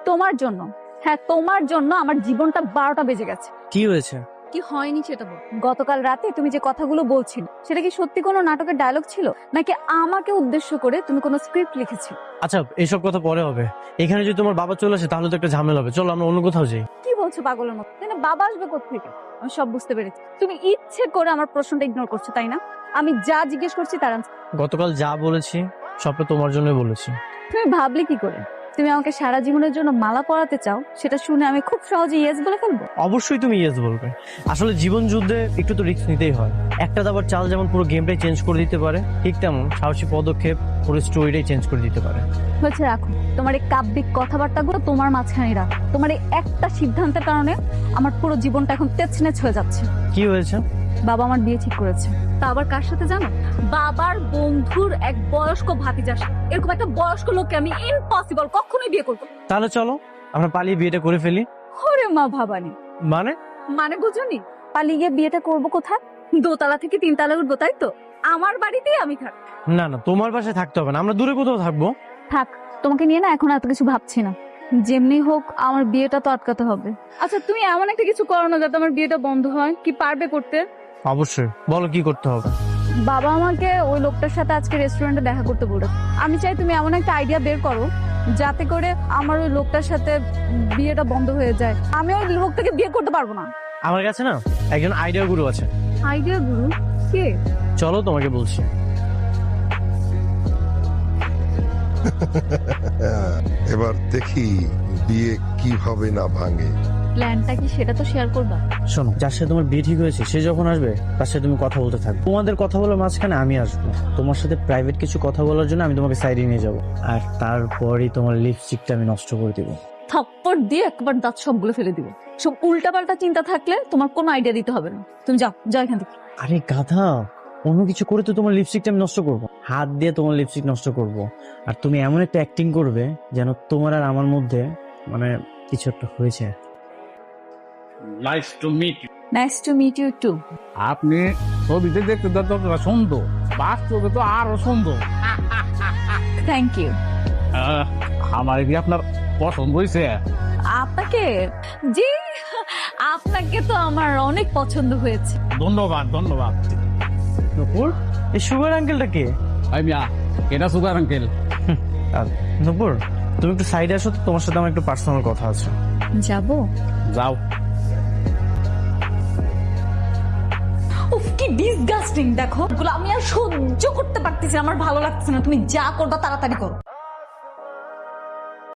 তোমার জন্য, হ্যাঁ তোমার জন্য আমার জীবনটা 12টা বেজে গেছে। কি হয়েছে? কি হয়নি সেটা বল। গতকাল রাতে তুমি যে কথাগুলো বলছিলে সেটা কি সত্যি কোনো নাটকের ডায়লগ ছিল, নাকি আমাকে উদ্দেশ্য করে তুমি কোনো স্ক্রিপ্ট লিখেছো? আচ্ছা এইসব কথা পরে হবে। এখানে যদি তোমার বাবা চলে আসে তাহলে তো একটা ঝামেলা হবে। চলো আমরা অন্য কোথাও যাই। কি বলছো পাগলের মতো? তাই না, বাবা আসবে কোত্থেকে? আমি সব বুঝতে পেরেছি। তুমি ইচ্ছে করে আমার প্রশ্নটা ইগনোর করছো, তাই না? আমি যা জিজ্ঞেস করছি তার answer। গতকাল যা বলেছি সবটা তোমার জন্যই বলেছি। তুমি ভাবলে কি করে তুমি আমাকে সারা জীবনের জন্য মালা পরাতে চাও? সেটা শুনে আমি খুব সহজে ইয়েস বলে ফেলবো? অবশ্যই তুমি ইয়েস বলবে। আসলে জীবন যুদ্ধে একটু তো রিস্ক নিতেই হয়। একটা দাবার চাল যেমন পুরো গেমটাই চেঞ্জ করে দিতে পারে, ঠিক তেমন সাহসী পদক্ষেপ পুরো স্টোরিটাই চেঞ্জ করে দিতে পারে। হচ্ছে রাখো তোমার এই কাব্যিক কথাবার্তাগুলো তোমার মাঝখানে রাখো। তোমার এই একটা সিদ্ধান্তের কারণে আমার পুরো জীবনটা এখন তেছনেছ হয়ে যাচ্ছে। কি হয়েছে? বাবা আমার বিয়ে ঠিক করেছে। তা আবার কার সাথে জানো? বাবার বন্ধুর এক বয়স্ক ভাতিজার সাথে। এরকম একটা বয়স্ক লোককে আমি ইম্পসিবল কখনোই বিয়ে করবো। তাহলে চলো আমরা পালিয়ে বিয়েটা করে ফেলি। ওরে মা ভাবানি, মানে? মানে বুঝুনি? পালিয়ে গিয়ে বিয়েটা করবো কোথায়? দোতলা থেকে 3 তলা উঠবো, তাই তো? আমার বাড়িতেই আমি থাক। না না, তোমার বাসায় থাকতে হবে না, আমরা দূরে কোথাও থাকবো। থাক, তোমাকে নিয়ে না এখন এত কিছু ভাবছি না। যেমনি হোক আমার বিয়েটা তো আটকাতে হবে। আচ্ছা তুমি এমন একটা কিছু করো না যাতে আমার বিয়েটা বন্ধ হয়। কি পারবে করতে? অবশ্যই, বলো কি করতে হবে। বাবা আমাকে ওই লোকটার সাথে আজকে রেস্টুরেন্টে দেখা করতে বলেছে। আমি চাই তুমি এমন একটা আইডিয়া বের করো যাতে করে আমার ওই লোকটার সাথে বিয়েটা বন্ধ হয়ে যায়। আমি ওই লোকটাকে বিয়ে করতে পারবো না। আমার কাছে না একজন আইডিয়া গুরু আছে। আইডিয়া গুরু? কে? চলো তোমাকে বলছি। এবার দেখি বিয়ে কিভাবে না ভাঙে। প্ল্যানটা কি সেটা তো শেয়ার করবা। শোনো, যার সাথে তোমার বিয়ে ঠিক হয়েছে সে যখন আসবে তার সাথে তুমি কথা বলতে থাকবে। তোমাদের কথা বলার মাঝখানে আমি আসবো। তোমার সাথে প্রাইভেট কিছু কথা বলার জন্য আমি তোমাকে সাইডে নিয়ে যাব। আর তারপরই তোমার লিপস্টিকটা আমি নষ্ট করে দিব। থাপ্পড় দিয়ে একবার দাঁত সবগুলো ফেলে দিব। সব উল্টাপাল্টা চিন্তা থাকলে তোমার কোনো আইডিয়া দিতে হবে না। তুমি যাও যাও এখান থেকে। আরে গাধা, অন্য কিছু করে তো তোমার লিপস্টিকটা আমি নষ্ট করবো। হাত দিয়ে তোমার লিপস্টিক নষ্ট করব। আর তুমি এমন একটা অ্যাক্টিং করবে যেন তোমার আর আমার মধ্যে মানে কিছু একটা হয়েছে। Nice to meet you. Nice to meet you too. আপনি ছবিতে দেখতে যতটা সুন্দর, বাস্তবে তো আরো সুন্দর। Thank you. আমার কি আপনার পছন্দ হয়েছে? আপনাকে? জি, আপনাকে তো আমার অনেক পছন্দ হয়েছে। ধন্যবাদ ধন্যবাদ। নুপুর, এই সুগার আঙ্কেলটা কে? ভাই মিয়া, এটা সুগার আঙ্কেল। নুপুর, তুমি একটু সাইডে আসো তো, তোমার সাথে আমার একটু পার্সোনাল কথা আছে। যাবো? যাও। উফ কি ডিসগাস্টিং। দেখো এগুলো আমি আর সহ্য করতে পারতেছি না, আমার ভালো লাগছে না। তুমি যা করবা তাড়াতাড়ি করো।